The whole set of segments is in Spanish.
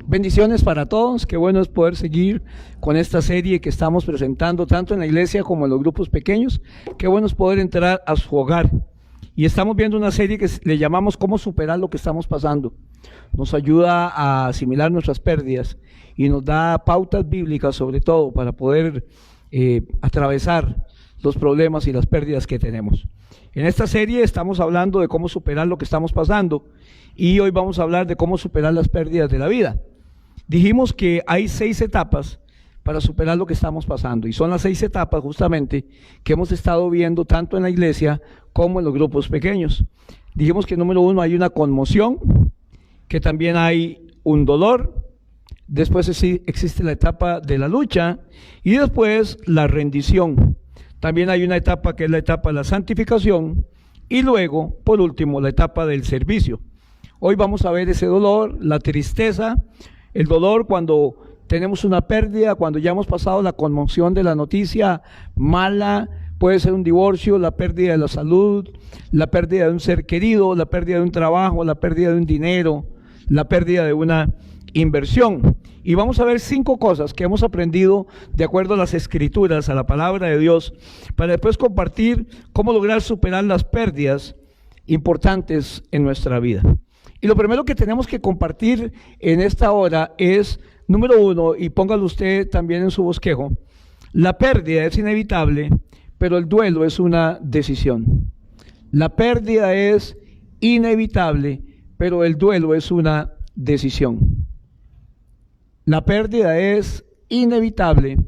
Bendiciones para todos, qué bueno es poder seguir con esta serie que estamos presentando tanto en la iglesia como en los grupos pequeños. Qué bueno es poder entrar a su hogar. Y estamos viendo una serie que le llamamos Cómo superar lo que estamos pasando. Nos ayuda a asimilar nuestras pérdidas y nos da pautas bíblicas sobre todo para poder atravesar los problemas y las pérdidas que tenemos. En esta serie estamos hablando de cómo superar lo que estamos pasando y hoy vamos a hablar de cómo superar las pérdidas de la vida. Dijimos que hay 6 etapas para superar lo que estamos pasando y son las 6 etapas justamente que hemos estado viendo tanto en la iglesia como en los grupos pequeños. Dijimos que número 1 hay una conmoción, que también hay un dolor, después existe la etapa de la lucha y después la rendición. También hay una etapa que es la etapa de la santificación y luego, por último, la etapa del servicio. Hoy vamos a ver ese dolor, la tristeza, el dolor cuando tenemos una pérdida, cuando ya hemos pasado la conmoción de la noticia mala, puede ser un divorcio, la pérdida de la salud, la pérdida de un ser querido, la pérdida de un trabajo, la pérdida de un dinero, la pérdida de una inversión. Y vamos a ver 5 cosas que hemos aprendido de acuerdo a las escrituras, a la palabra de Dios, para después compartir cómo lograr superar las pérdidas importantes en nuestra vida. Y lo primero que tenemos que compartir en esta hora es, número 1, y póngalo usted también en su bosquejo, la pérdida es inevitable, pero el duelo es una decisión. La pérdida es inevitable, pero el duelo es una decisión. La pérdida es inevitable,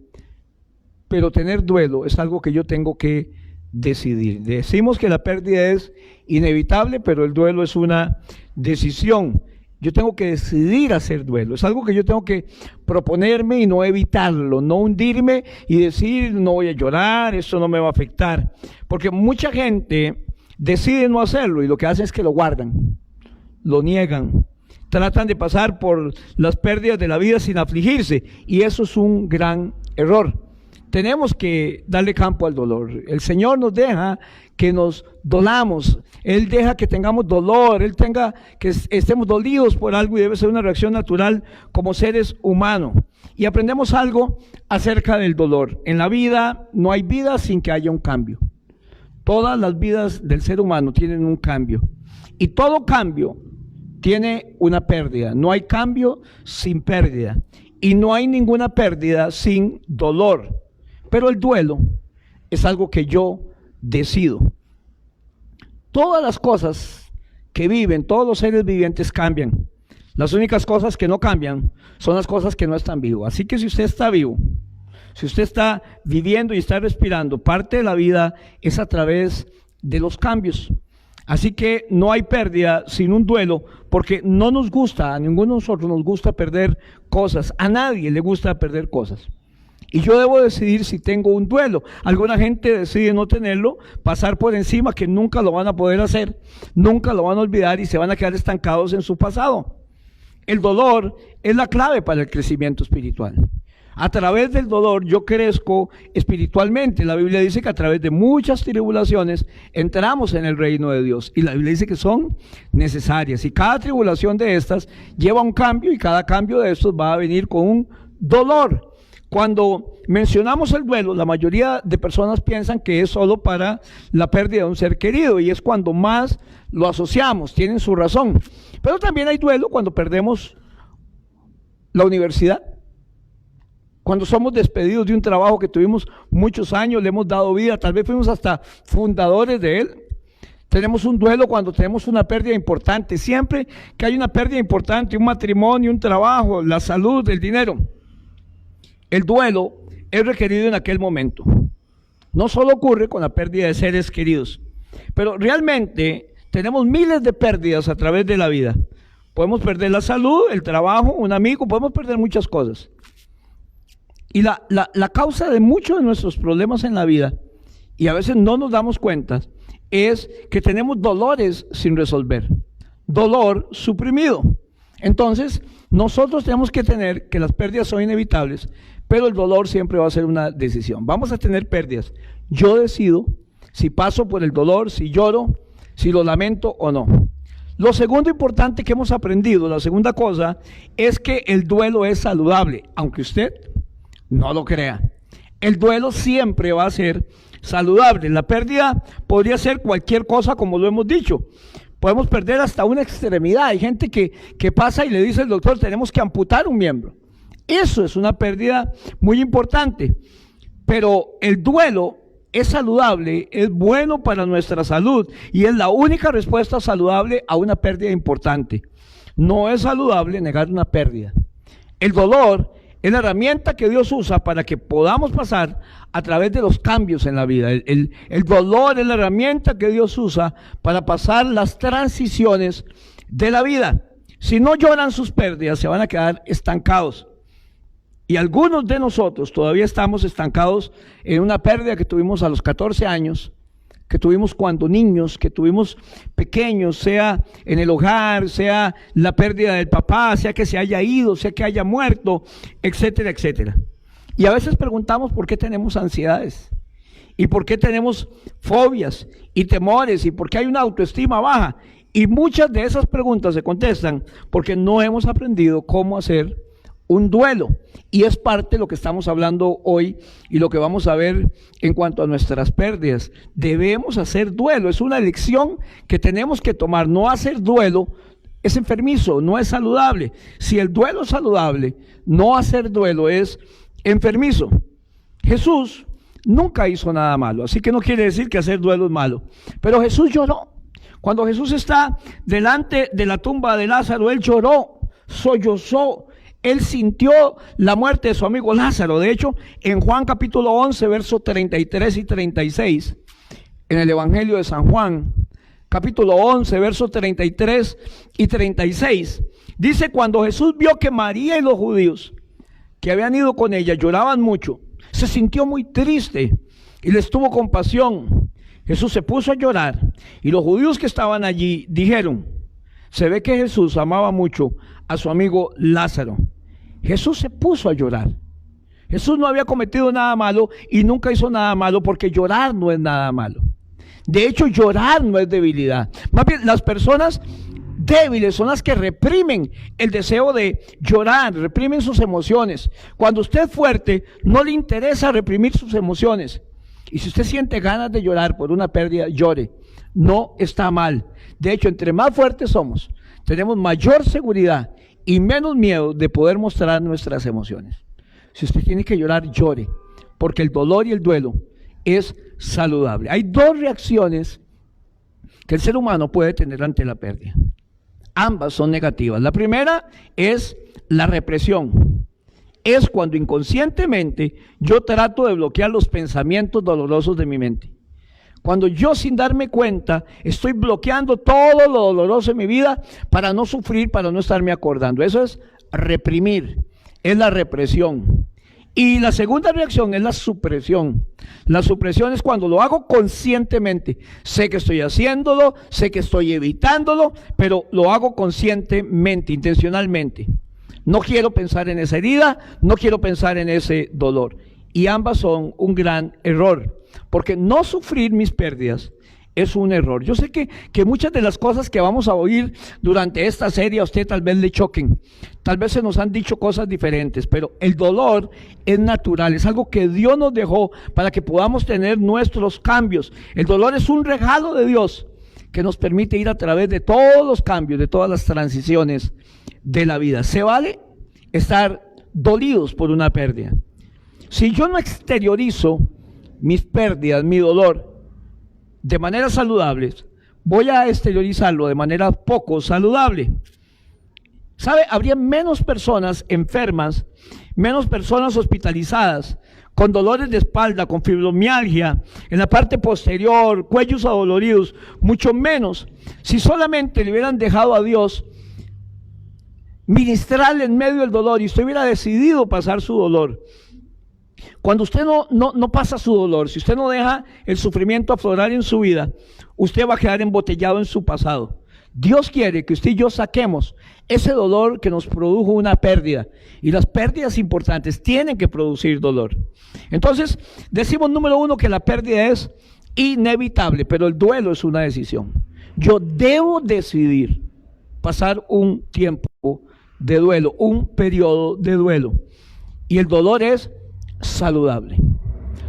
pero tener duelo es algo que yo tengo que decidir. Decimos que la pérdida es inevitable, pero el duelo es una decisión. Yo tengo que decidir hacer duelo. Es algo que yo tengo que proponerme y no evitarlo, no hundirme y decir no voy a llorar, esto no me va a afectar. Porque mucha gente decide no hacerlo y lo que hacen es que lo guardan, lo niegan. Tratan de pasar por las pérdidas de la vida sin afligirse y eso es un gran error. Tenemos que darle campo al dolor. El Señor nos deja que nos dolamos. Él deja que tengamos dolor. Él tenga que estemos dolidos por algo y debe ser una reacción natural como seres humanos. Y aprendemos algo acerca del dolor. En la vida no hay vida sin que haya un cambio. Todas las vidas del ser humano tienen un cambio. Y todo cambio tiene una pérdida. No hay cambio sin pérdida. Y no hay ninguna pérdida sin dolor. Pero el duelo es algo que yo decido. Todas las cosas que viven, todos los seres vivientes cambian. Las únicas cosas que no cambian son las cosas que no están vivas. Así que si usted está vivo, si usted está viviendo y está respirando, parte de la vida es a través de los cambios. Así que no hay pérdida sin un duelo, porque no nos gusta, a ninguno de nosotros nos gusta perder cosas. A nadie le gusta perder cosas. Y yo debo decidir si tengo un duelo. Alguna gente decide no tenerlo, pasar por encima, que nunca lo van a poder hacer, nunca lo van a olvidar y se van a quedar estancados en su pasado. El dolor es la clave para el crecimiento espiritual. A través del dolor yo crezco espiritualmente. La Biblia dice que a través de muchas tribulaciones entramos en el reino de Dios. Y la Biblia dice que son necesarias. Y cada tribulación de estas lleva un cambio y cada cambio de estos va a venir con un dolor. Cuando mencionamos el duelo, la mayoría de personas piensan que es solo para la pérdida de un ser querido y es cuando más lo asociamos, tienen su razón. Pero también hay duelo cuando perdemos la universidad, cuando somos despedidos de un trabajo que tuvimos muchos años, le hemos dado vida, tal vez fuimos hasta fundadores de él. Tenemos un duelo cuando tenemos una pérdida importante. Siempre que hay una pérdida importante, un matrimonio, un trabajo, la salud, el dinero, el duelo es requerido en aquel momento. No solo ocurre con la pérdida de seres queridos, pero realmente tenemos miles de pérdidas a través de la vida. Podemos perder la salud, el trabajo, un amigo, podemos perder muchas cosas. Y la causa de muchos de nuestros problemas en la vida, y a veces no nos damos cuenta, es que tenemos dolores sin resolver, dolor suprimido. Entonces, nosotros tenemos que tener que las pérdidas son inevitables, pero el dolor siempre va a ser una decisión. Vamos a tener pérdidas. Yo decido si paso por el dolor, si lloro, si lo lamento o no. Lo segundo importante que hemos aprendido, la segunda cosa, es que el duelo es saludable, aunque usted no lo crea. El duelo siempre va a ser saludable. La pérdida podría ser cualquier cosa, como lo hemos dicho. Podemos perder hasta una extremidad. Hay gente que pasa y le dice al doctor, tenemos que amputar un miembro. Eso es una pérdida muy importante. Pero el duelo es saludable, es bueno para nuestra salud y es la única respuesta saludable a una pérdida importante. No es saludable negar una pérdida. El dolor es la herramienta que Dios usa para que podamos pasar a través de los cambios en la vida. El dolor es la herramienta que Dios usa para pasar las transiciones de la vida. Si no lloran sus pérdidas, se van a quedar estancados. Y algunos de nosotros todavía estamos estancados en una pérdida que tuvimos a los 14 años, que tuvimos cuando niños, que tuvimos pequeños, sea en el hogar, sea la pérdida del papá, sea que se haya ido, sea que haya muerto, etcétera, etcétera. Y a veces preguntamos por qué tenemos ansiedades, y por qué tenemos fobias y temores, y por qué hay una autoestima baja. Y muchas de esas preguntas se contestan porque no hemos aprendido cómo hacer un duelo. Y es parte de lo que estamos hablando hoy y lo que vamos a ver en cuanto a nuestras pérdidas. Debemos hacer duelo, es una elección que tenemos que tomar. No hacer duelo es enfermizo, no es saludable. Si el duelo es saludable, no hacer duelo es enfermizo. Jesús nunca hizo nada malo, así que no quiere decir que hacer duelo es malo. Pero Jesús lloró. Cuando Jesús está delante de la tumba de Lázaro, él lloró, sollozó. Él sintió la muerte de su amigo Lázaro. De hecho, en Juan capítulo 11, versos 33 y 36, en el Evangelio de San Juan, capítulo 11, versos 33 y 36, dice, cuando Jesús vio que María y los judíos que habían ido con ella lloraban mucho, se sintió muy triste y les tuvo compasión. Jesús se puso a llorar y los judíos que estaban allí dijeron, se ve que Jesús amaba mucho a su amigo Lázaro. Jesús se puso a llorar. Jesús no había cometido nada malo y nunca hizo nada malo, porque llorar no es nada malo. De hecho, llorar no es debilidad. Más bien, las personas débiles son las que reprimen el deseo de llorar, reprimen sus emociones. Cuando usted es fuerte, no le interesa reprimir sus emociones. Y si usted siente ganas de llorar por una pérdida, llore. No está mal. De hecho, entre más fuertes somos, tenemos mayor seguridad y menos miedo de poder mostrar nuestras emociones. Si usted tiene que llorar, llore, porque el dolor y el duelo es saludable. Hay dos reacciones que el ser humano puede tener ante la pérdida. Ambas son negativas. La primera es la represión. Es cuando inconscientemente yo trato de bloquear los pensamientos dolorosos de mi mente. Cuando yo, sin darme cuenta, estoy bloqueando todo lo doloroso en mi vida para no sufrir, para no estarme acordando. Eso es reprimir, es la represión. Y la segunda reacción es la supresión. La supresión es cuando lo hago conscientemente. Sé que estoy haciéndolo, sé que estoy evitándolo, pero lo hago conscientemente, intencionalmente. No quiero pensar en esa herida, no quiero pensar en ese dolor. Y ambas son un gran error. Porque no sufrir mis pérdidas es un error. Yo sé que muchas de las cosas que vamos a oír durante esta serie a usted tal vez le choquen. Tal vez se nos han dicho cosas diferentes, pero el dolor es natural, es algo que Dios nos dejó para que podamos tener nuestros cambios. El dolor es un regalo de Dios que nos permite ir a través de todos los cambios, de todas las transiciones de la vida. Se vale estar dolidos por una pérdida. Si yo no exteriorizo mis pérdidas, mi dolor, de manera saludable, voy a exteriorizarlo de manera poco saludable. ¿Sabe? Habría menos personas enfermas, menos personas hospitalizadas, con dolores de espalda, con fibromialgia, en la parte posterior, cuellos adoloridos, mucho menos si solamente le hubieran dejado a Dios ministrarle en medio del dolor y usted hubiera decidido pasar su dolor. Cuando usted no pasa su dolor, si usted no deja el sufrimiento aflorar en su vida, usted va a quedar embotellado en su pasado. Dios quiere que usted y yo saquemos ese dolor que nos produjo una pérdida. Y las pérdidas importantes tienen que producir dolor. Entonces, decimos número uno que la pérdida es inevitable, pero el duelo es una decisión. Yo debo decidir pasar un tiempo de duelo, un periodo de duelo. Y el dolor es saludable.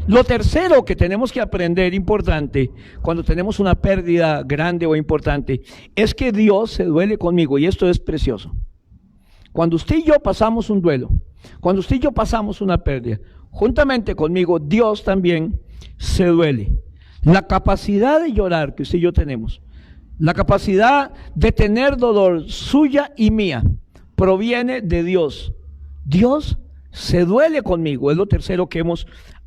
Lo tercero que tenemos que aprender, importante, cuando tenemos una pérdida grande o importante, es que Dios se duele conmigo, y esto es precioso. Cuando usted y yo pasamos un duelo, cuando usted y yo pasamos una pérdida, juntamente conmigo, Dios también se duele. La capacidad de llorar que usted y yo tenemos, la capacidad de tener dolor suya y mía, proviene de Dios. Dios se duele conmigo, es lo tercero que hemos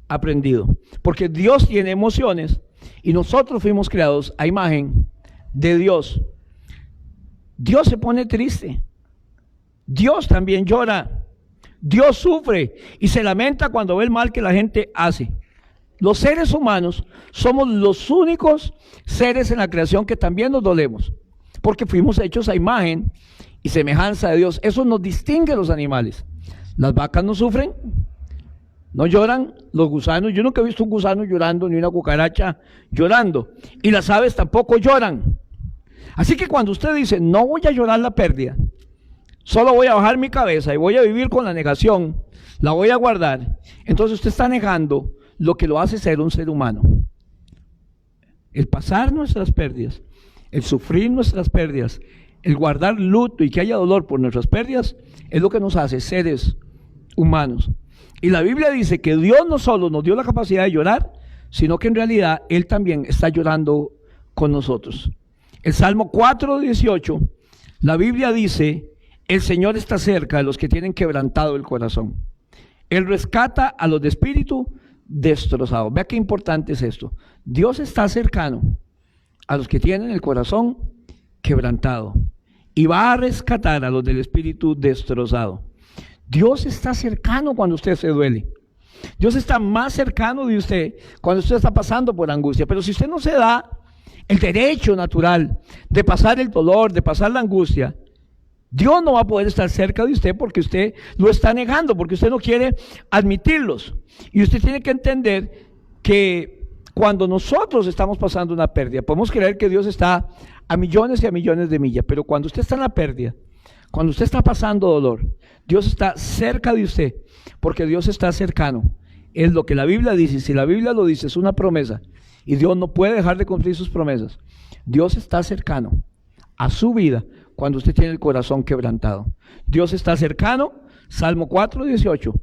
aprendido, porque Dios tiene emociones y nosotros fuimos creados a imagen de Dios. Dios se pone triste, Dios también llora, Dios sufre y se lamenta cuando ve el mal que la gente hace. Los seres humanos somos los únicos seres en la creación que también nos dolemos, porque fuimos hechos a imagen y semejanza de Dios. Eso nos distingue de los animales. Las vacas no sufren, no lloran, los gusanos, yo nunca he visto un gusano llorando, ni una cucaracha llorando, y las aves tampoco lloran. Así que cuando usted dice, no voy a llorar la pérdida, solo voy a bajar mi cabeza y voy a vivir con la negación, la voy a guardar, entonces usted está negando lo que lo hace ser un ser humano. El pasar nuestras pérdidas, el sufrir nuestras pérdidas, el guardar luto y que haya dolor por nuestras pérdidas, es lo que nos hace seres humanos. Y la Biblia dice que Dios no solo nos dio la capacidad de llorar, sino que en realidad Él también está llorando con nosotros. El Salmo 4:18, la Biblia dice, el Señor está cerca de los que tienen quebrantado el corazón. Él rescata a los de espíritu destrozado. Vea qué importante es esto. Dios está cercano a los que tienen el corazón quebrantado y va a rescatar a los del espíritu destrozado. Dios está cercano cuando usted se duele. Dios está más cercano de usted cuando usted está pasando por angustia. Pero si usted no se da el derecho natural de pasar el dolor, de pasar la angustia, Dios no va a poder estar cerca de usted porque usted lo está negando, porque usted no quiere admitirlos. Y usted tiene que entender que cuando nosotros estamos pasando una pérdida, podemos creer que Dios está a millones y a millones de millas, pero cuando usted está en la pérdida, cuando usted está pasando dolor, Dios está cerca de usted, porque Dios está cercano. Es lo que la Biblia dice, y si la Biblia lo dice, es una promesa, y Dios no puede dejar de cumplir sus promesas. Dios está cercano a su vida cuando usted tiene el corazón quebrantado. Dios está cercano, Salmo 4:18,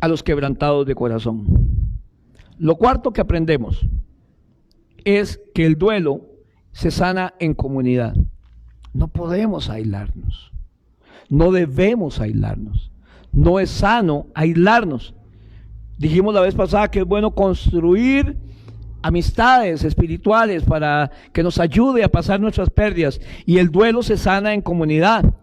a los quebrantados de corazón. Lo cuarto que aprendemos es que el duelo se sana en comunidad. No podemos aislarnos, no debemos aislarnos, no es sano aislarnos. Dijimos la vez pasada que es bueno construir amistades espirituales para que nos ayude a pasar nuestras pérdidas, y el duelo se sana en comunidad,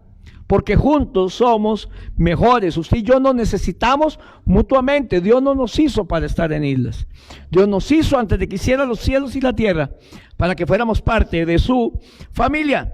porque juntos somos mejores. Usted y yo nos necesitamos mutuamente. Dios no nos hizo para estar en islas. Dios nos hizo antes de que hiciera los cielos y la tierra para que fuéramos parte de su familia.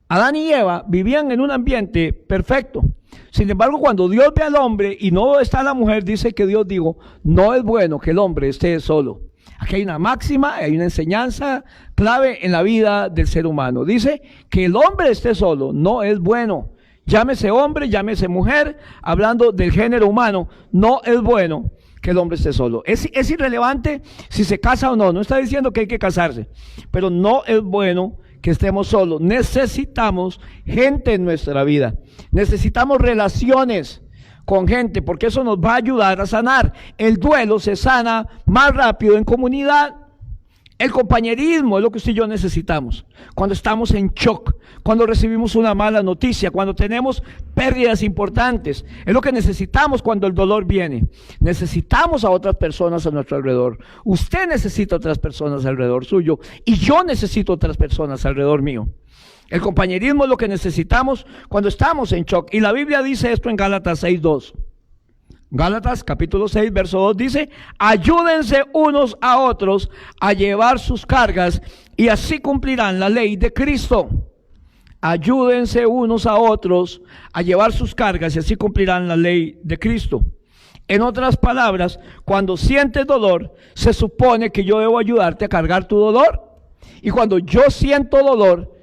Adán y Eva vivían en un ambiente perfecto. Sin embargo, cuando Dios ve al hombre y no está la mujer, dice que Dios dijo, no es bueno que el hombre esté solo. Aquí hay una máxima, hay una enseñanza clave en la vida del ser humano. Dice que el hombre esté solo, no es bueno. Llámese hombre, llámese mujer, hablando del género humano, no es bueno que el hombre esté solo. Es irrelevante si se casa o no, no está diciendo que hay que casarse, pero no es bueno que estemos solos. Necesitamos gente en nuestra vida, necesitamos relaciones con gente, porque eso nos va a ayudar a sanar. El duelo se sana más rápido en comunidad. El compañerismo es lo que usted y yo necesitamos cuando estamos en shock, cuando recibimos una mala noticia, cuando tenemos pérdidas importantes. Es lo que necesitamos cuando el dolor viene. Necesitamos a otras personas a nuestro alrededor. Usted necesita otras personas alrededor suyo y yo necesito otras personas alrededor mío. El compañerismo es lo que necesitamos cuando estamos en shock. Y la Biblia dice esto en Gálatas 6:2. Gálatas capítulo 6, verso 2 dice, ayúdense unos a otros a llevar sus cargas y así cumplirán la ley de Cristo. Ayúdense unos a otros a llevar sus cargas y así cumplirán la ley de Cristo. En otras palabras, cuando sientes dolor, se supone que yo debo ayudarte a cargar tu dolor. Y cuando yo siento dolor,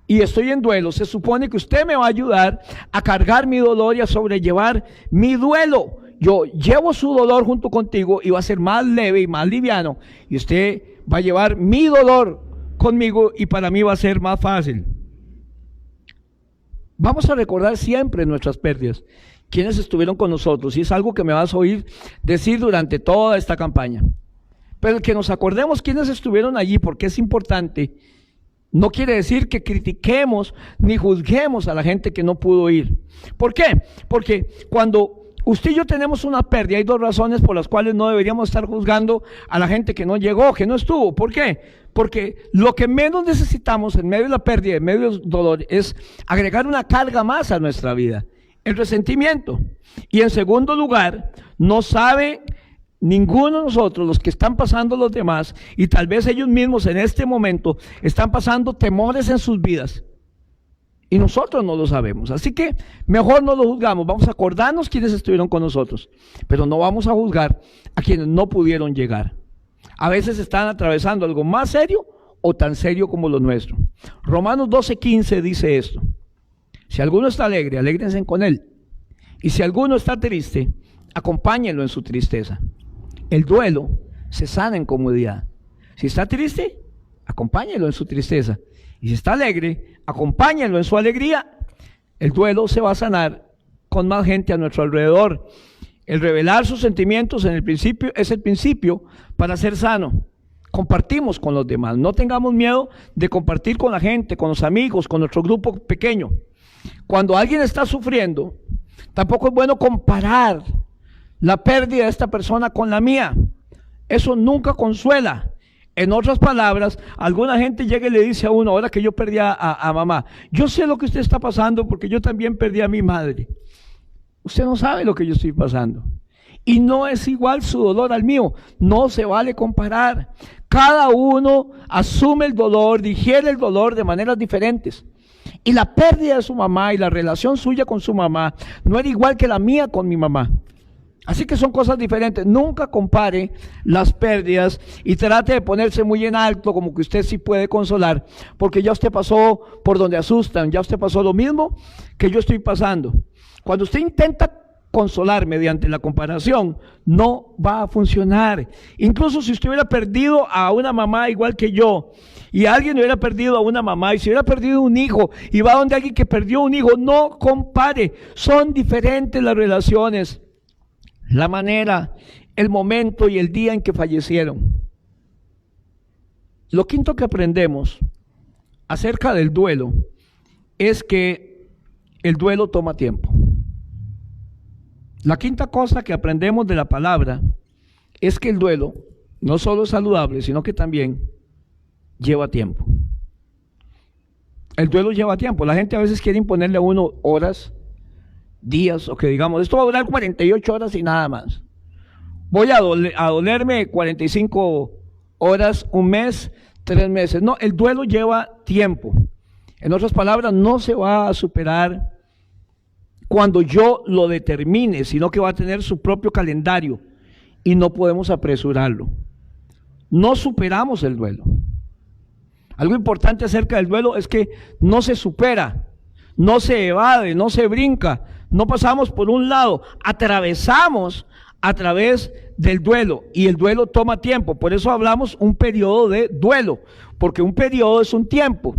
y estoy en duelo, se supone que usted me va a ayudar a cargar mi dolor y a sobrellevar mi duelo. Yo llevo su dolor junto contigo y va a ser más leve y más liviano, y usted va a llevar mi dolor conmigo y para mí va a ser más fácil. Vamos a recordar siempre nuestras pérdidas, quienes estuvieron con nosotros, y es algo que me vas a oír decir durante toda esta campaña. Pero el que nos acordemos quienes estuvieron allí, porque es importante, no quiere decir que critiquemos ni juzguemos a la gente que no pudo ir. ¿Por qué? Porque cuando usted y yo tenemos una pérdida, hay dos razones por las cuales no deberíamos estar juzgando a la gente que no llegó, que no estuvo. ¿Por qué? Porque lo que menos necesitamos en medio de la pérdida, en medio del dolor, es agregar una carga más a nuestra vida, el resentimiento. Y en segundo lugar, no sabe ninguno de nosotros, los que están pasando los demás, y tal vez ellos mismos en este momento están pasando temores en sus vidas, y nosotros no lo sabemos. Así que mejor no lo juzgamos, vamos a acordarnos quienes estuvieron con nosotros, pero no vamos a juzgar a quienes no pudieron llegar. A veces están atravesando algo más serio o tan serio como lo nuestro. Romanos 12:15 dice esto: si alguno está alegre, alégrense con él, y si alguno está triste, acompáñenlo en su tristeza. El duelo se sana en comodidad. Si está triste, acompáñenlo en su tristeza, y si está alegre, acompáñenlo en su alegría. El duelo se va a sanar con más gente a nuestro alrededor. El revelar sus sentimientos en el principio es el principio para ser sano. Compartimos con los demás. No tengamos miedo de compartir con la gente, con los amigos, con nuestro grupo pequeño. Cuando alguien está sufriendo, tampoco es bueno comparar la pérdida de esta persona con la mía. Eso nunca consuela. En otras palabras, alguna gente llega y le dice a uno: ahora que yo perdí a mamá, yo sé lo que usted está pasando porque yo también perdí a mi madre. Usted no sabe lo que yo estoy pasando. Y no es igual su dolor al mío. No se vale comparar. Cada uno asume el dolor, digiere el dolor de maneras diferentes. Y la pérdida de su mamá y la relación suya con su mamá no era igual que la mía con mi mamá. Así que son cosas diferentes. Nunca compare las pérdidas y trate de ponerse muy en alto como que usted sí puede consolar, porque ya usted pasó por donde asustan, ya usted pasó lo mismo que yo estoy pasando. Cuando usted intenta consolar mediante la comparación, no va a funcionar. Incluso si usted hubiera perdido a una mamá igual que yo, y alguien hubiera perdido a una mamá, y si hubiera perdido un hijo, y va donde alguien que perdió un hijo, no compare. Son diferentes las relaciones, la manera, el momento y el día en que fallecieron. Lo quinto que aprendemos acerca del duelo es que el duelo toma tiempo. La quinta cosa que aprendemos de la palabra es que el duelo no solo es saludable, sino que también lleva tiempo. El duelo lleva tiempo. La gente a veces quiere imponerle a uno horas, días, o que digamos, esto va a durar 48 horas y nada más. Voy a dolerme 45 horas, un mes, 3 meses. No, el duelo lleva tiempo. En otras palabras, no se va a superar cuando yo lo determine, sino que va a tener su propio calendario y no podemos apresurarlo. No superamos el duelo. Algo importante acerca del duelo es que no se supera, no se evade, no se brinca, no pasamos por un lado, atravesamos a través del duelo, y el duelo toma tiempo. Por eso hablamos un periodo de duelo, porque un periodo es un tiempo.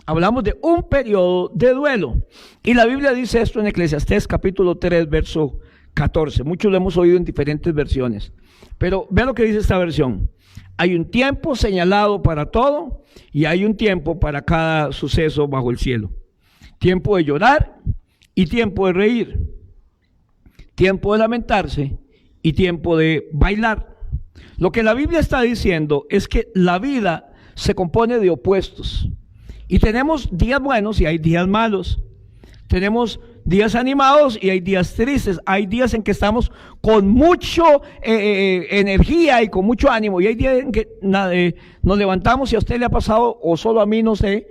Hablamos de un periodo de duelo. Y la Biblia dice esto en Eclesiastés capítulo 3, verso 14. Muchos lo hemos oído en diferentes versiones. Pero vea lo que dice esta versión. Hay un tiempo señalado para todo y hay un tiempo para cada suceso bajo el cielo. Tiempo de llorar y tiempo de reír. Tiempo de lamentarse y tiempo de bailar. Lo que la Biblia está diciendo es que la vida se compone de opuestos. Y tenemos días buenos y hay días malos. Tenemos días animados y hay días tristes. Hay días en que estamos con mucha energía y con mucho ánimo. Y hay días en que nos levantamos, y a usted le ha pasado, o solo a mí, no sé,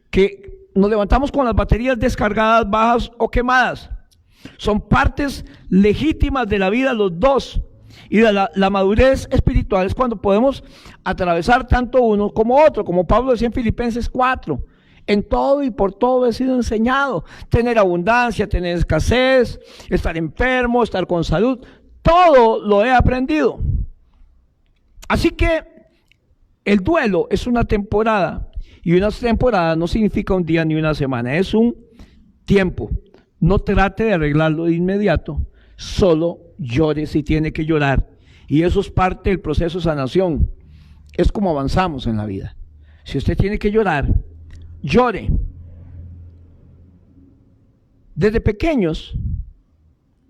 que nos levantamos con las baterías descargadas, bajas o quemadas. Son partes legítimas de la vida, los dos. Y de la madurez espiritual es cuando podemos atravesar tanto uno como otro, como Pablo decía en Filipenses 4. En todo y por todo he sido enseñado. Tener abundancia, tener escasez, estar enfermo, estar con salud. Todo lo he aprendido. Así que el duelo es una temporada. Y una temporada no significa un día ni una semana. Es un tiempo. No trate de arreglarlo de inmediato. Solo llore si tiene que llorar. Y eso es parte del proceso de sanación. Es como avanzamos en la vida. Si usted tiene que llorar, llore. Desde pequeños,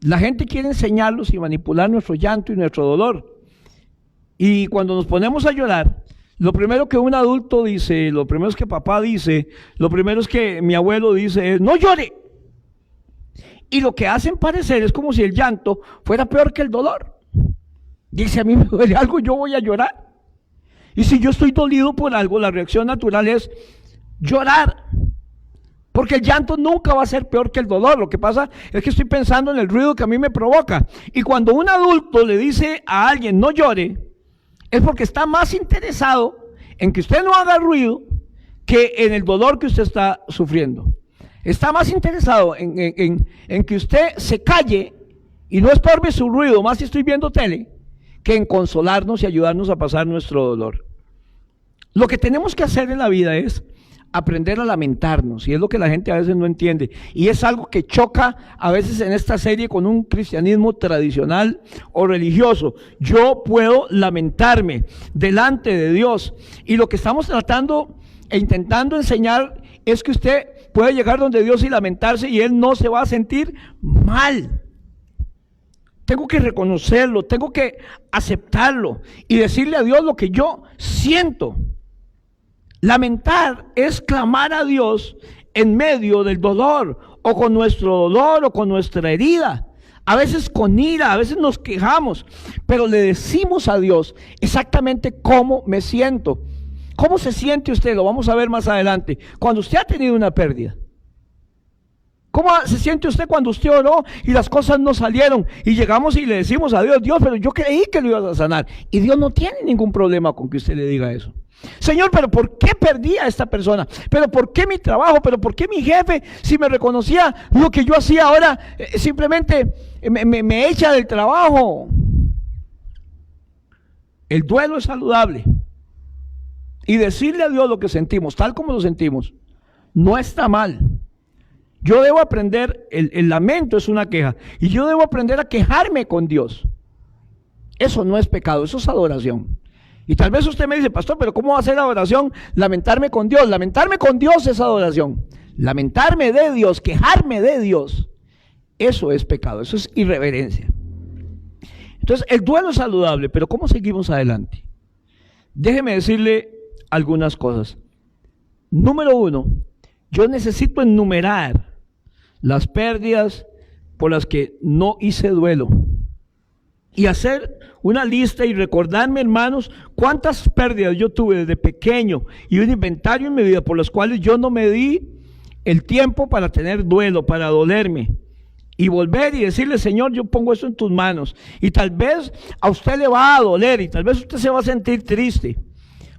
la gente quiere enseñarlos y manipular nuestro llanto y nuestro dolor. Y cuando nos ponemos a llorar, lo primero que un adulto dice, lo primero que papá dice, lo primero que mi abuelo dice es, no llore. Y lo que hacen parecer es como si el llanto fuera peor que el dolor. Dice, a mí me duele algo, yo voy a llorar. Y si yo estoy dolido por algo, la reacción natural es llorar. Porque el llanto nunca va a ser peor que el dolor. Lo que pasa es que estoy pensando en el ruido que a mí me provoca. Y cuando un adulto le dice a alguien no llore, es porque está más interesado en que usted no haga ruido que en el dolor que usted está sufriendo. Está más interesado en que usted se calle y no estorbe su ruido, más si estoy viendo tele, que en consolarnos y ayudarnos a pasar nuestro dolor. Lo que tenemos que hacer en la vida es aprender a lamentarnos, y es lo que la gente a veces no entiende, y es algo que choca a veces en esta serie con un cristianismo tradicional o religioso. Yo puedo lamentarme delante de Dios, y lo que estamos tratando e intentando enseñar es que usted puede llegar donde Dios y lamentarse y Él no se va a sentir mal. Tengo que reconocerlo, tengo que aceptarlo y decirle a Dios lo que yo siento. Lamentar es clamar a Dios en medio del dolor, o con nuestro dolor, o con nuestra herida. A veces con ira, a veces nos quejamos, pero le decimos a Dios exactamente cómo me siento. ¿Cómo se siente usted? Lo vamos a ver más adelante. Cuando usted ha tenido una pérdida. ¿Cómo se siente usted cuando usted oró y las cosas no salieron? Y llegamos y le decimos a Dios, Dios, pero yo creí que lo ibas a sanar. Y Dios no tiene ningún problema con que usted le diga eso. Señor, pero ¿por qué perdí a esta persona? ¿Pero por qué mi trabajo? ¿Pero por qué mi jefe, si me reconocía lo que yo hacía ahora, simplemente me echa del trabajo? El duelo es saludable. Y decirle a Dios lo que sentimos, tal como lo sentimos, no está mal. Yo debo aprender, el lamento es una queja, y yo debo aprender a quejarme con Dios. Eso no es pecado, eso es adoración. Y tal vez usted me dice, pastor, pero ¿cómo va a ser adoración? Lamentarme con Dios. Lamentarme con Dios es adoración. Lamentarme de Dios, quejarme de Dios, eso es pecado, eso es irreverencia. Entonces, el duelo es saludable, pero ¿cómo seguimos adelante? Déjeme decirle algunas cosas. Número uno, yo necesito enumerar las pérdidas por las que no hice duelo. Y hacer una lista y recordarme, hermanos, cuántas pérdidas yo tuve desde pequeño y un inventario en mi vida por las cuales yo no me di el tiempo para tener duelo, para dolerme. Y volver y decirle, Señor, yo pongo esto en tus manos. Y tal vez a usted le va a doler y tal vez usted se va a sentir triste,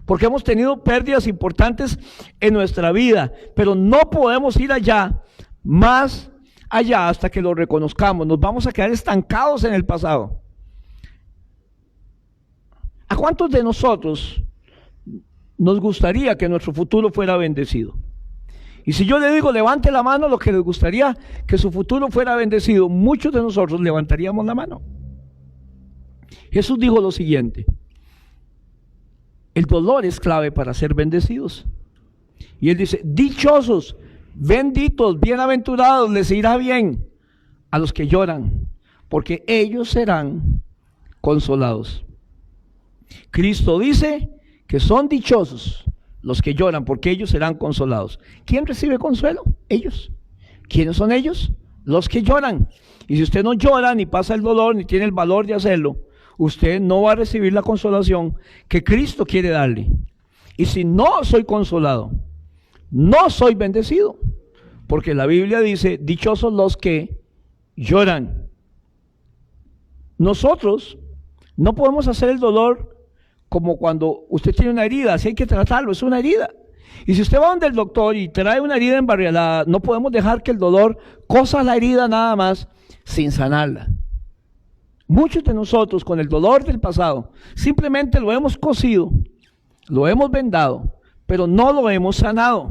porque hemos tenido pérdidas importantes en nuestra vida, pero no podemos ir más allá hasta que lo reconozcamos. Nos vamos a quedar estancados en el pasado. ¿A cuántos de nosotros nos gustaría que nuestro futuro fuera bendecido? Y si yo le digo, levante la mano, lo que les gustaría que su futuro fuera bendecido, muchos de nosotros levantaríamos la mano. Jesús dijo lo siguiente: el dolor es clave para ser bendecidos. Y Él dice, dichosos, benditos, bienaventurados, les irá bien a los que lloran, porque ellos serán consolados. Cristo dice que son dichosos los que lloran, porque ellos serán consolados. ¿Quién recibe consuelo? Ellos. ¿Quiénes son ellos? Los que lloran. Y si usted no llora, ni pasa el dolor, ni tiene el valor de hacerlo, usted no va a recibir la consolación que Cristo quiere darle. Y si no soy consolado, no soy bendecido, porque la Biblia dice, dichosos los que lloran. Nosotros no podemos hacer el dolor como cuando usted tiene una herida, así hay que tratarlo, es una herida. Y si usted va donde el doctor y trae una herida embarrialada, no podemos dejar que el dolor cosa la herida nada más sin sanarla. Muchos de nosotros con el dolor del pasado simplemente lo hemos cosido, lo hemos vendado, pero no lo hemos sanado.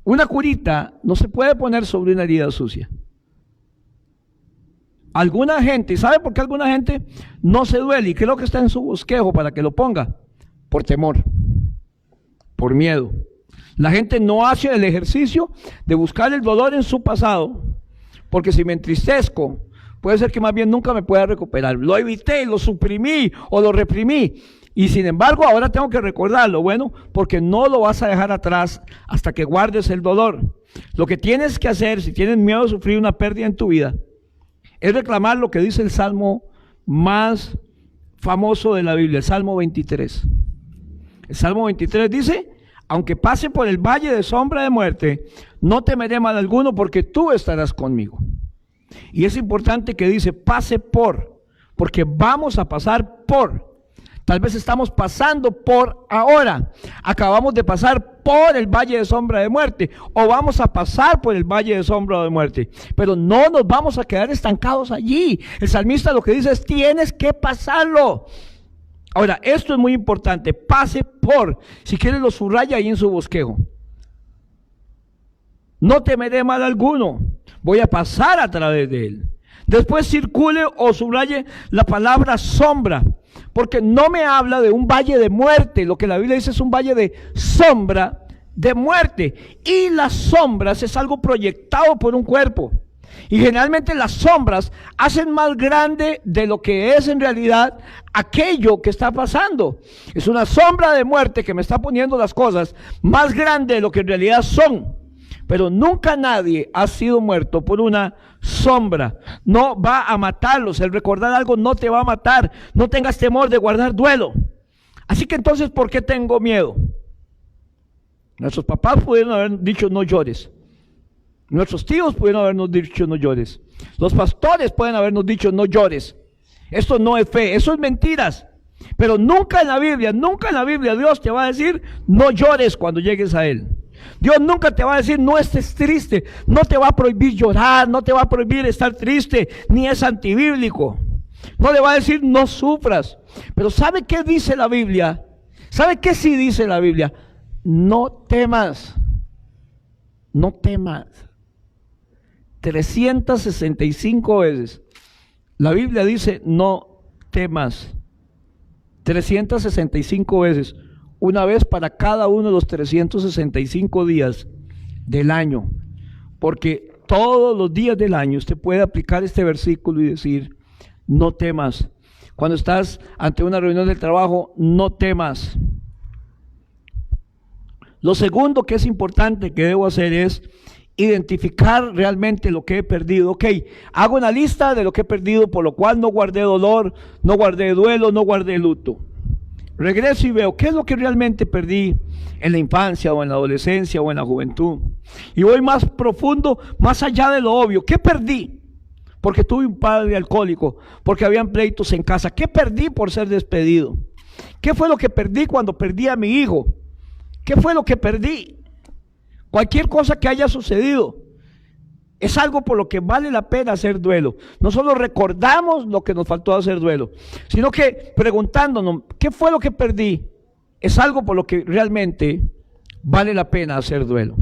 Una curita no se puede poner sobre una herida sucia. Alguna gente, ¿sabe por qué alguna gente no se duele? Y creo que está en su bosquejo para que lo ponga. Por temor, por miedo. La gente no hace el ejercicio de buscar el dolor en su pasado, porque si me entristezco, puede ser que más bien nunca me pueda recuperar. Lo evité, lo suprimí o lo reprimí. Y sin embargo, ahora tengo que recordarlo. Bueno, porque no lo vas a dejar atrás hasta que guardes el dolor. Lo que tienes que hacer, si tienes miedo de sufrir una pérdida en tu vida, es reclamar lo que dice el salmo más famoso de la Biblia, el Salmo 23. El Salmo 23 dice: aunque pase por el valle de sombra de muerte, no temeré mal alguno, porque tú estarás conmigo. Y es importante que dice pase por, porque vamos a pasar por. Tal vez estamos pasando por ahora. Acabamos de pasar por el valle de sombra de muerte, o vamos a pasar por el valle de sombra de muerte. Pero no nos vamos a quedar estancados allí. El salmista lo que dice es: tienes que pasarlo. Ahora, esto es muy importante. Pase por. Si quiere lo subraya ahí en su bosquejo. No temeré mal alguno. Voy a pasar a través de él. Después circule o subraye la palabra sombra, porque no me habla de un valle de muerte. Lo que la Biblia dice es un valle de sombra de muerte. Y las sombras es algo proyectado por un cuerpo. Y generalmente las sombras hacen más grande de lo que es en realidad aquello que está pasando. Es una sombra de muerte que me está poniendo las cosas más grandes de lo que en realidad son. Pero nunca nadie ha sido muerto por una sombra. No va a matarlos. El recordar algo no te va a matar. No tengas temor de guardar duelo. Así que entonces, ¿por qué tengo miedo? Nuestros papás pudieron haber dicho no llores. Nuestros tíos pudieron habernos dicho no llores. Los pastores pueden habernos dicho no llores. Esto no es fe, eso es mentiras. Pero nunca en la Biblia Dios te va a decir no llores cuando llegues a Él. Dios nunca te va a decir no estés triste, no te va a prohibir llorar, no te va a prohibir estar triste, ni es antibíblico. No le va a decir no sufras. Pero ¿sabe qué dice la Biblia? ¿Sabe qué sí dice la Biblia? No temas, no temas. 365 veces la Biblia dice no temas. 365 veces. Una vez para cada uno de los 365 días del año. Porque todos los días del año usted puede aplicar este versículo y decir, no temas. Cuando estás ante una reunión del trabajo, no temas. Lo segundo que es importante que debo hacer es identificar realmente lo que he perdido. Ok, hago una lista de lo que he perdido, por lo cual no guardé dolor, no guardé duelo, no guardé luto. Regreso y veo qué es lo que realmente perdí en la infancia o en la adolescencia o en la juventud. Y voy más profundo, más allá de lo obvio. ¿Qué perdí? Porque tuve un padre alcohólico, porque habían pleitos en casa. ¿Qué perdí por ser despedido? ¿Qué fue lo que perdí cuando perdí a mi hijo? ¿Qué fue lo que perdí? Cualquier cosa que haya sucedido es algo por lo que vale la pena hacer duelo. No solo recordamos lo que nos faltó hacer duelo, sino que preguntándonos, ¿qué fue lo que perdí? Es algo por lo que realmente vale la pena hacer duelo.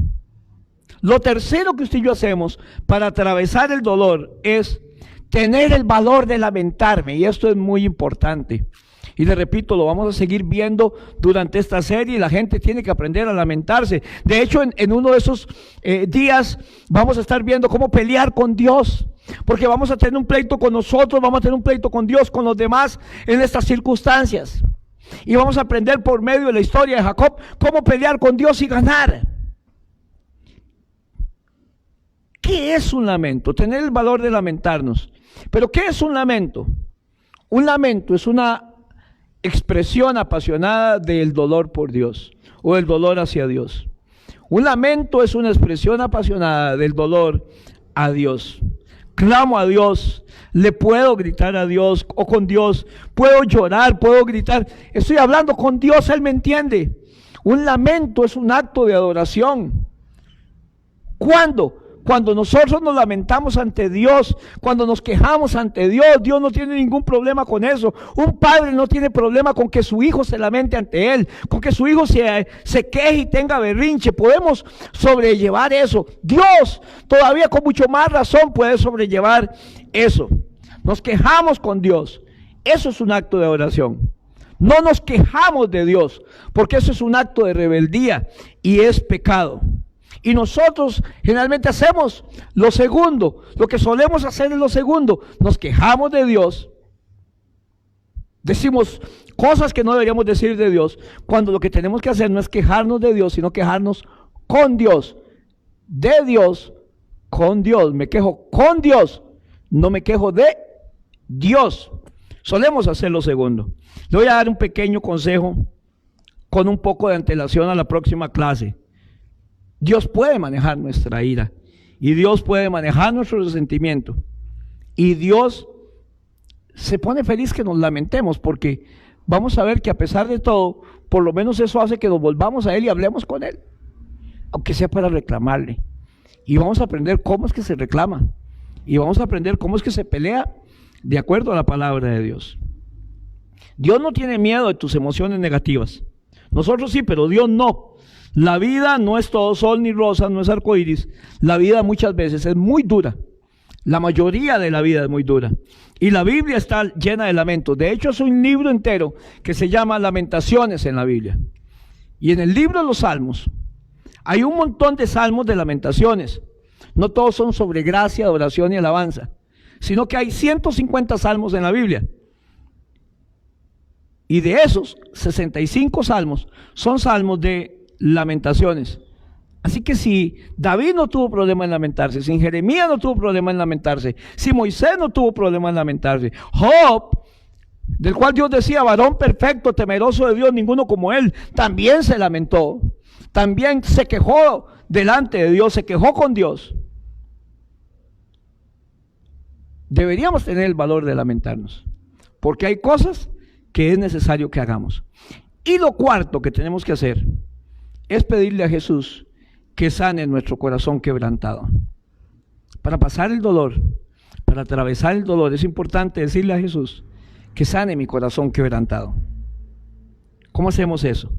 Lo tercero que usted y yo hacemos para atravesar el dolor es tener el valor de lamentarme, y esto es muy importante. Y le repito, lo vamos a seguir viendo durante esta serie. La gente tiene que aprender a lamentarse. De hecho, en uno de esos días vamos a estar viendo cómo pelear con Dios. Porque vamos a tener un pleito con nosotros, vamos a tener un pleito con Dios, con los demás en estas circunstancias. Y vamos a aprender por medio de la historia de Jacob cómo pelear con Dios y ganar. ¿Qué es un lamento? Tener el valor de lamentarnos. Pero ¿qué es un lamento? Un lamento es una expresión apasionada del dolor por Dios o del dolor hacia Dios. Un lamento es una expresión apasionada del dolor a Dios. Clamo a Dios, le puedo gritar a Dios o con Dios, puedo llorar, puedo gritar, estoy hablando con Dios, Él me entiende. Un lamento es un acto de adoración. ¿Cuándo? Cuando nosotros nos lamentamos ante Dios, cuando nos quejamos ante Dios, Dios no tiene ningún problema con eso. Un padre no tiene problema con que su hijo se lamente ante él, con que su hijo se queje y tenga berrinche. Podemos sobrellevar eso. Dios todavía con mucho más razón puede sobrellevar eso. Nos quejamos con Dios. Eso es un acto de oración. No nos quejamos de Dios, porque eso es un acto de rebeldía y es pecado. Y nosotros generalmente hacemos lo segundo, lo que solemos hacer es lo segundo, nos quejamos de Dios, decimos cosas que no deberíamos decir de Dios, cuando lo que tenemos que hacer no es quejarnos de Dios, sino quejarnos con Dios, de Dios, con Dios. Me quejo con Dios, no me quejo de Dios. Solemos hacer lo segundo. Le voy a dar un pequeño consejo con un poco de antelación a la próxima clase. Dios puede manejar nuestra ira y Dios puede manejar nuestro resentimiento, y Dios se pone feliz que nos lamentemos, porque vamos a ver que a pesar de todo, por lo menos eso hace que nos volvamos a Él y hablemos con Él, aunque sea para reclamarle. Y vamos a aprender cómo es que se reclama, y vamos a aprender cómo es que se pelea de acuerdo a la palabra de Dios. Dios no tiene miedo de tus emociones negativas. Nosotros sí, pero Dios no. La vida no es todo sol ni rosa, no es arcoíris. La vida muchas veces es muy dura. La mayoría de la vida es muy dura. Y la Biblia está llena de lamentos. De hecho, es un libro entero que se llama Lamentaciones en la Biblia. Y en el libro de los Salmos hay un montón de salmos de lamentaciones. No todos son sobre gracia, adoración y alabanza, sino que hay 150 salmos en la Biblia. Y de esos 65 salmos son salmos de lamentaciones. Así que si David no tuvo problema en lamentarse, si Jeremías no tuvo problema en lamentarse, si Moisés no tuvo problema en lamentarse, Job, del cual Dios decía, varón perfecto, temeroso de Dios, ninguno como él, también se lamentó, también se quejó delante de Dios, se quejó con Dios. Deberíamos tener el valor de lamentarnos, porque hay cosas que es necesario que hagamos. Y lo cuarto que tenemos que hacer es pedirle a Jesús que sane nuestro corazón quebrantado. Para pasar el dolor, para atravesar el dolor, es importante decirle a Jesús que sane mi corazón quebrantado. ¿Cómo hacemos eso?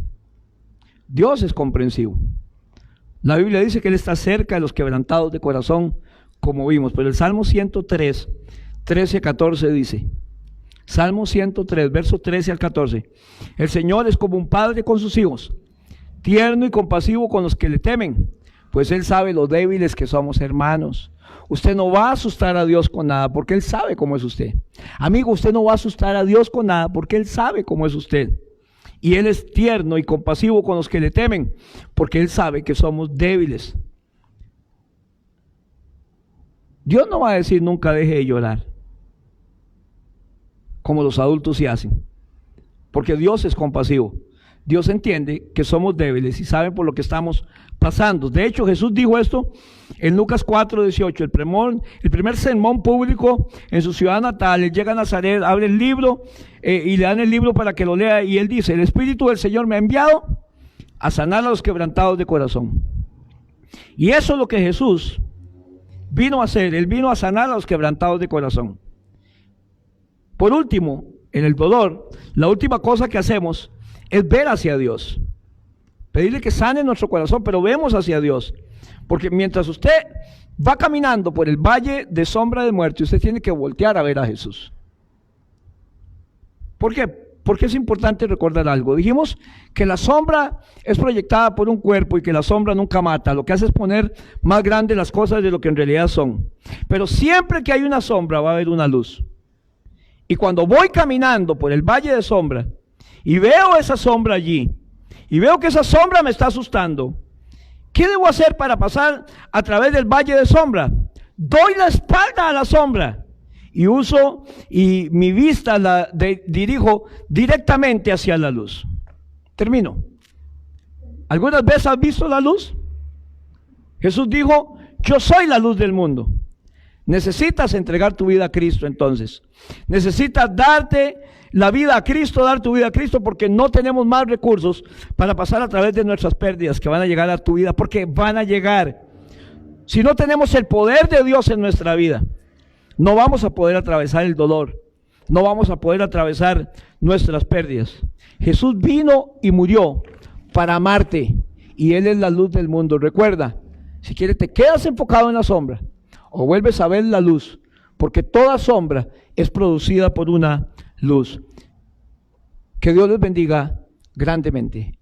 Dios es comprensivo. La Biblia dice que Él está cerca de los quebrantados de corazón, como vimos. Pero el Salmo 103, 13 a 14 dice, Salmo 103, versos 13 al 14, el Señor es como un padre con sus hijos, tierno y compasivo con los que le temen, pues Él sabe lo débiles que somos, hermanos. Usted no va a asustar a Dios con nada, porque Él sabe cómo es usted. Amigo, usted no va a asustar a Dios con nada, porque Él sabe cómo es usted. Y Él es tierno y compasivo con los que le temen, porque Él sabe que somos débiles. Dios no va a decir nunca deje de llorar, como los adultos sí hacen, porque Dios es compasivo. Dios entiende que somos débiles y sabe por lo que estamos pasando. De hecho, Jesús dijo esto en Lucas 4:18, el primer sermón público en su ciudad natal. Él llega a Nazaret, abre el libro y le dan el libro para que lo lea, y él dice, el Espíritu del Señor me ha enviado a sanar a los quebrantados de corazón. Y eso es lo que Jesús vino a hacer. Él vino a sanar a los quebrantados de corazón. Por último, en el dolor, la última cosa que hacemos es ver hacia Dios, pedirle que sane nuestro corazón, pero vemos hacia Dios, porque mientras usted va caminando por el valle de sombra de muerte, usted tiene que voltear a ver a Jesús. ¿Por qué? Porque es importante recordar algo. Dijimos que la sombra es proyectada por un cuerpo y que la sombra nunca mata. Lo que hace es poner más grandes las cosas de lo que en realidad son. Pero siempre que hay una sombra va a haber una luz. Y cuando voy caminando por el valle de sombra y veo esa sombra allí, y veo que esa sombra me está asustando, ¿qué debo hacer para pasar a través del valle de sombra? Doy la espalda a la sombra y mi vista dirijo directamente hacia la luz. Termino. ¿Algunas veces has visto la luz? Jesús dijo, yo soy la luz del mundo. Necesitas entregar tu vida a Cristo entonces. Necesitas darte la vida a Cristo, dar tu vida a Cristo, porque no tenemos más recursos para pasar a través de nuestras pérdidas que van a llegar a tu vida, porque van a llegar. Si no tenemos el poder de Dios en nuestra vida, no vamos a poder atravesar el dolor, no vamos a poder atravesar nuestras pérdidas. Jesús vino y murió para amarte, y Él es la luz del mundo. Recuerda, si quieres te quedas enfocado en la sombra o vuelves a ver la luz, porque toda sombra es producida por una luz. Que Dios les bendiga grandemente.